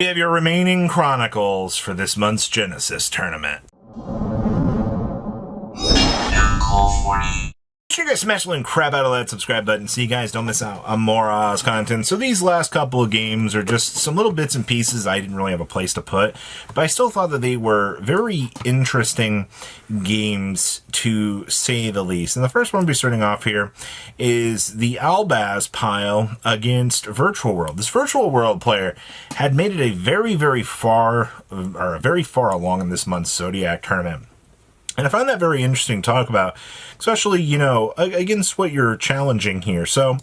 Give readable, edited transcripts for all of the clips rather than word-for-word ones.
We have your remaining chronicles for this month's Genesis tournament. Make sure you guys smash the little crap out of that subscribe button so you guys don't miss out on more Oz content. So these last couple of games are just some little bits and pieces I didn't really have a place to put, but I still thought that they were very interesting games to say the least. And the first one we'll be starting off here is the Albaz pile against Virtual World. This Virtual World player had made it a very far along in this month's Zodiac tournament. And I find that very interesting to talk about, especially, you know, against what you're challenging here. So,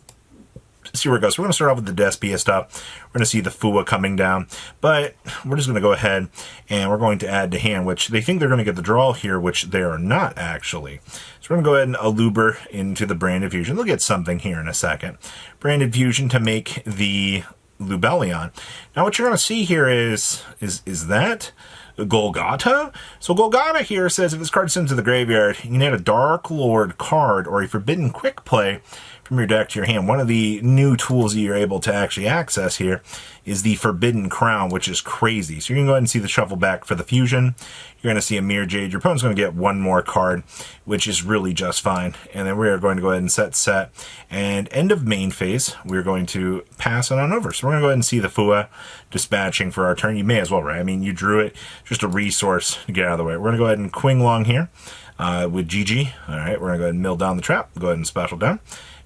let's see where it goes. We're going to start off with the Despia stuff. We're going to see the Fua coming down. But we're just going to go ahead and we're going to add to hand, which they think they're going to get the draw here, which they are not, actually. So we're going to go ahead and Aluber into the Branded Fusion. They'll get something here in a second. Branded Fusion to make the Lubellion. Now, what you're going to see here is that Golgotha? So Golgotha here says if this card is sent to the graveyard, you can add a Dark Lord card or a Forbidden Quick Play from your deck to your hand. One of the new tools that you're able to actually access here is the Forbidden Crown, which is crazy. So you're going to go ahead and see the shuffle back for the fusion. You're going to see a Mirror Jade. Your opponent's going to get one more card, which is really just fine. And then we're going to go ahead and set. And end of main phase, we're going to pass it on over. So we're going to go ahead and see the Fua dispatching for our turn. You may as well, right? I mean, you drew it. Just a resource to get out of the way. We're going to go ahead and Quing Long here with GG. All right, we're going to go ahead and mill down the trap. Go ahead and special down.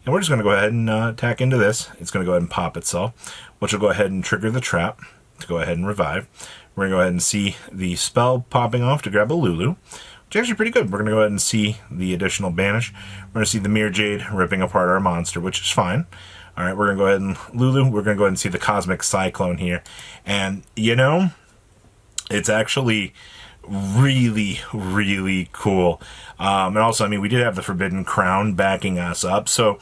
And we're just going to go ahead and attack into this. It's going to go ahead and pop itself, which will go ahead and trigger the trap to go ahead and revive. We're going to go ahead and see the spell popping off to grab a Lulu, which is actually pretty good. We're going to go ahead and see the additional banish. We're going to see the Mirror Jade ripping apart our monster, which is fine. All right, we're going to go ahead and Lulu. We're going to go ahead and see the Cosmic Cyclone here. And, you know, it's actually really cool. And also, I mean, we did have the Forbidden Crown backing us up, so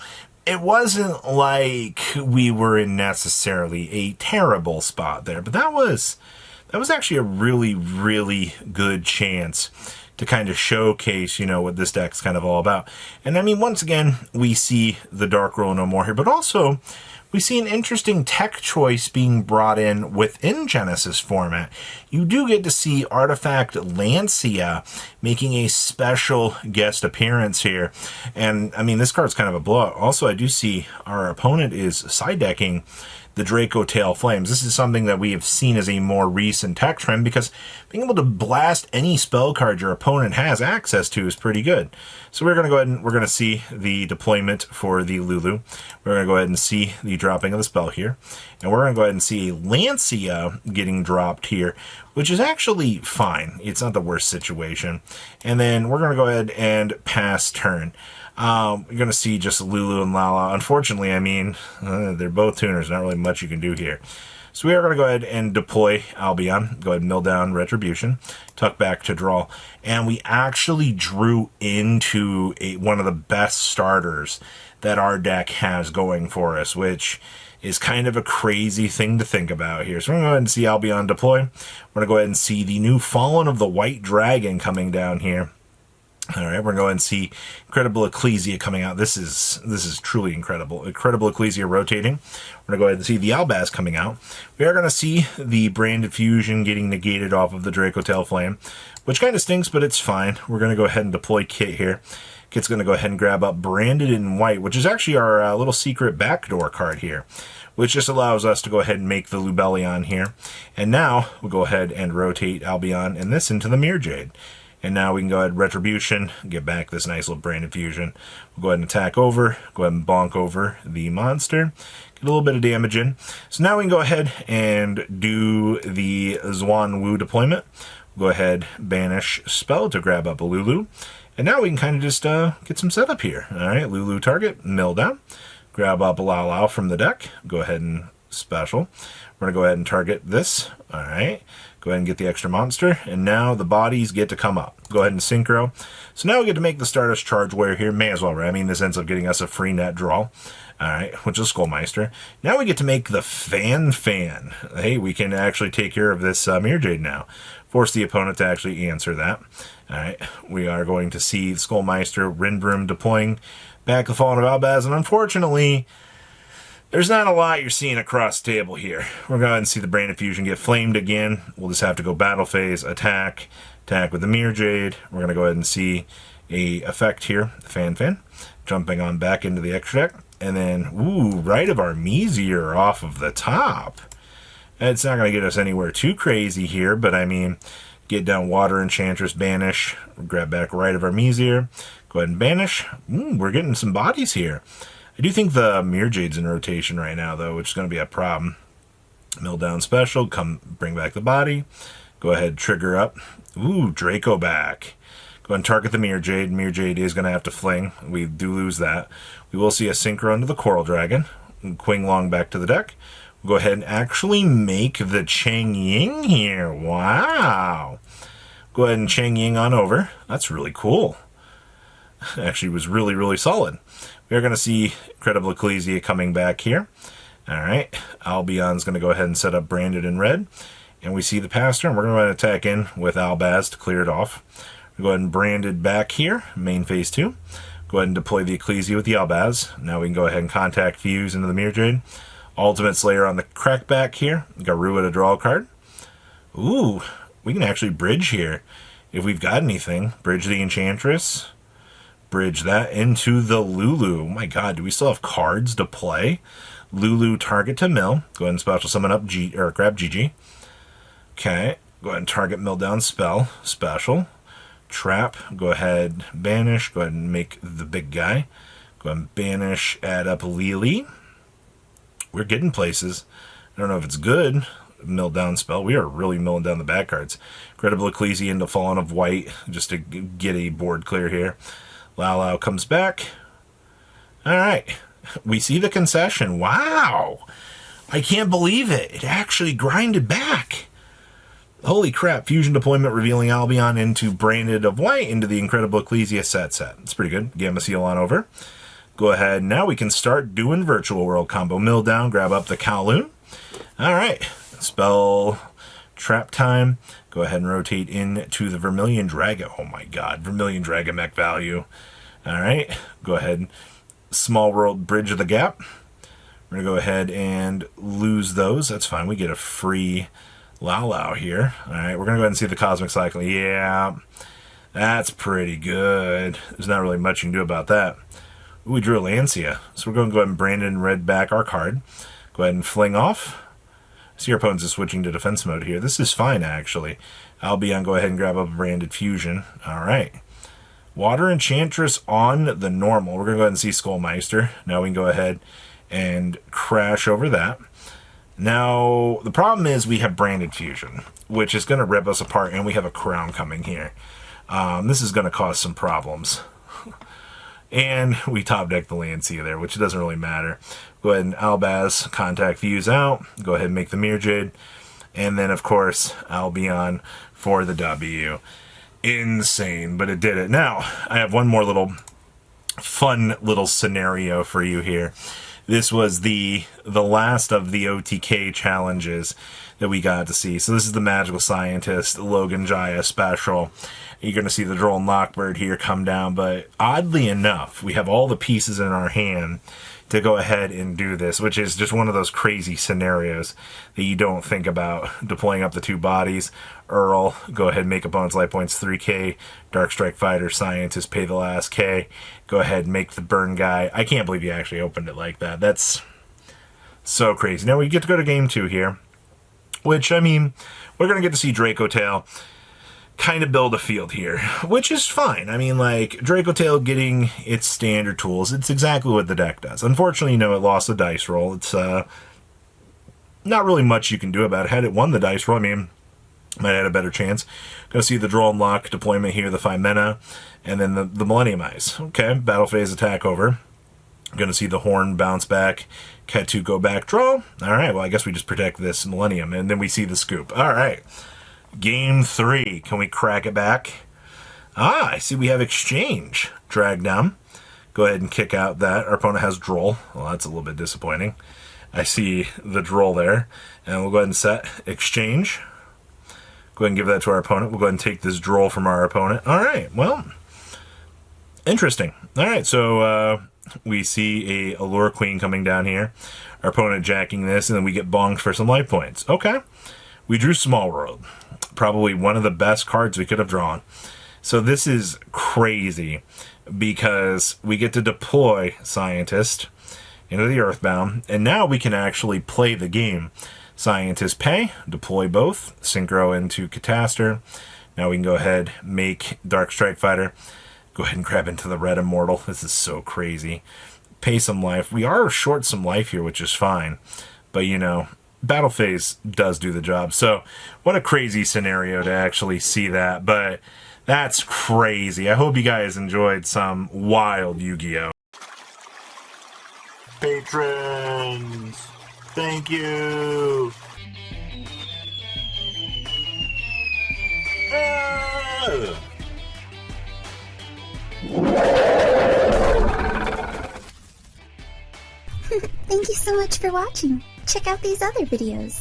it wasn't like we were in necessarily a terrible spot there, but that was actually a really good chance to kind of showcase, you know, what this deck's kind of all about. And I mean, once again, we see the Dark Roll no more here, but also we see an interesting tech choice being brought in within Genesis format. You do get to see Artifact Lancia making a special guest appearance here. And, I mean, this card's kind of a blowout. Also, I do see our opponent is side decking the Draco Tail Flames. This is something that we have seen as a more recent tech trend because being able to blast any spell card your opponent has access to is pretty good. So we're going to go ahead and we're going to see the deployment for the Lulu. We're going to go ahead and see the dropping of the spell here. And we're going to go ahead and see a Lancia getting dropped here, which is actually fine. It's not the worst situation. And then we're going to go ahead and pass turn. You're going to see just Lulu and Lala. Unfortunately, I mean, they're both tuners. Not really much you can do here. So we are going to go ahead and deploy Albion. Go ahead and mill down Retribution. Tuck back to draw. And we actually drew into one of the best starters that our deck has going for us, which is kind of a crazy thing to think about here. So we're going to go ahead and see Albion deploy. We're going to go ahead and see the new Fallen of the White Dragon coming down here. All right, we're going to go ahead and see Incredible Ecclesia coming out. This is truly incredible. Incredible Ecclesia rotating. We're going to go ahead and see the Albaz coming out. We are going to see the Branded Fusion getting negated off of the Draco Tail Flame, which kind of stinks, but it's fine. We're going to go ahead and deploy Kit here. Kit's going to go ahead and grab up Branded in White, which is actually our little secret backdoor card here, which just allows us to go ahead and make the Lubellion here. And now we'll go ahead and rotate Albion and this into the Mirror Jade. And now we can go ahead Retribution, get back this nice little Branded Fusion. We'll go ahead and attack over, go ahead and bonk over the monster, get a little bit of damage in. So now we can go ahead and do the Zwan Wu deployment. We'll go ahead, banish spell to grab up a Lulu. And now we can kind of just get some setup here. All right, Lulu target, mill down, grab up a Lao Lao from the deck, go ahead and special. We're going to go ahead and target this. All right. Go ahead and get the extra monster. And now the bodies get to come up. Go ahead and synchro. So now we get to make the Stardust Charge Warrior here. May as well, right? I mean, this ends up getting us a free net draw. All right, which is Skullmeister. Now we get to make the Fan. Hey, we can actually take care of this Mirror Jade now. Force the opponent to actually answer that. All right, we are going to see Skullmeister, Rinbroom deploying back the Fallen of Albaz. And unfortunately, There's not a lot you're seeing across the table here. We're going to go ahead and see the Branded Fusion get flamed again. We'll just have to go battle phase, attack with the Mirror Jade. We're going to go ahead and see a effect here, Fan. Jumping on back into the extra deck. And then, ooh, Rite of Armesier off of the top. It's not going to get us anywhere too crazy here, but I mean, get down Water Enchantress, banish, grab back Rite of Armesier, go ahead and banish. We're getting some bodies here. I do think the Mirror Jade's in rotation right now, though, which is going to be a problem. Mill down special, come bring back the body. Go ahead, trigger up. Ooh, Draco back. Go ahead and target the Mirror Jade. Mirror Jade is going to have to fling. We do lose that. We will see a Synchro into the Coral Dragon. Quing Long back to the deck. We'll go ahead and actually make the Chang Ying here. Wow. Go ahead and Chang Ying on over. That's really cool. Actually was really, really solid. We are going to see Incredible Ecclesia coming back here. All right. Albion's going to go ahead and set up Branded in red. And we see the pass turn. We're going to attack in with Albaz to clear it off. We'll go ahead and Branded back here, main phase 2. Go ahead and deploy the Ecclesia with the Albaz. Now we can go ahead and contact Fuse into the Mirror Jade. Ultimate Slayer on the Crackback here. Garua to draw a card. Ooh, we can actually bridge here. If we've got anything, bridge the Enchantress. Bridge that into the Lulu. Oh my god, do we still have cards to play? Lulu target to mill. Go ahead and special summon up grab GG. Okay, go ahead and target mill down spell. Special. Trap. Go ahead, banish. Go ahead and make the big guy. Go ahead and banish, add up Lily. We're getting places. I don't know if it's good. Mill down spell. We are really milling down the back cards. Incredible Ecclesia into Fallen of White just to get a board clear here. Lao comes back. All right. We see the concession. Wow. I can't believe it. It actually grinded back. Holy crap. Fusion deployment revealing Albion into Branded of White into the Incredible Ecclesia set. It's pretty good. Gamma Seal on over. Go ahead. Now we can start doing Virtual World combo. Mill down. Grab up the Kowloon. All right. Spell trap time. Go ahead and rotate into the Vermilion Dragon. Oh my god. Vermilion Dragon mech value. All right. Go ahead. Small World Bridge of the Gap. We're going to go ahead and lose those. That's fine. We get a free Lao here. All right. We're going to go ahead and see the Cosmic Cycle. Yeah. That's pretty good. There's not really much you can do about that. Ooh, we drew a Lancia. So we're going to go ahead and Branded and red back our card. Go ahead and fling off. See our opponents is switching to defense mode here. This is fine, actually. Albion, go ahead and grab up a Branded Fusion. All right. Water Enchantress on the normal. We're going to go ahead and see Skullmeister. Now we can go ahead and crash over that. Now, the problem is we have Branded Fusion, which is going to rip us apart, and we have a Crown coming here. This is going to cause some problems. And we top deck the Lancia there, which doesn't really matter. Go ahead and Albaz, contact Fuse out. Go ahead and make the Mirror Jade. And then, of course, Albion for the W. Insane, but it did it. Now, I have one more fun little scenario for you here. This was the last of the OTK challenges that we got to see. So this is the Magical Scientist Logan Jaya special. You're going to see the Droll and Lockbird here come down, but oddly enough, we have all the pieces in our hand to go ahead and do this, which is just one of those crazy scenarios that you don't think about. Deploying up the 2 bodies. Earl, go ahead and make opponent's life points 3k. Dark Strike Fighter, Scientist, pay the last k. Go ahead and make the burn guy. I can't believe you actually opened it like that. That's so crazy. Now we get to go to game 2 here, which, I mean, we're going to get to see Draco Tail kind of build a field here, which is fine. I mean, like, Draco Tail getting its standard tools, it's exactly what the deck does. Unfortunately, you know, it lost the dice roll. It's not really much you can do about it. Had it won the dice roll, I mean, might have had a better chance. Gonna see the Draw and Lock deployment here, the 5 mana, and then the Millennium Eyes. Okay, battle phase attack over. Gonna see the Horn bounce back, Ketu go back, draw. Alright, well, I guess we just protect this Millennium, and then we see the scoop. Alright. Game 3. Can we crack it back? Ah, I see we have Exchange. Drag down. Go ahead and kick out that. Our opponent has Droll. Well, that's a little bit disappointing. I see the Droll there. And we'll go ahead and set Exchange. Go ahead and give that to our opponent. We'll go ahead and take this Droll from our opponent. Alright, well, interesting. Alright, so We see a Allure Queen coming down here. Our opponent jacking this, and then we get bonked for some life points. Okay. We drew Small World. Probably one of the best cards we could have drawn. So this is crazy because we get to deploy Scientist into the Earthbound, and now we can actually play the game. Scientist pay, deploy both, synchro into Catastor. Now we can go ahead, make Dark Strike Fighter. Go ahead and grab into the Red Immortal. This is so crazy. Pay some life. We are short some life here, which is fine. But, you know, Battle Phase does do the job. So, what a crazy scenario to actually see that. But that's crazy. I hope you guys enjoyed some wild Yu-Gi-Oh! Patrons! Thank you! Thank you so much for watching. Check out these other videos.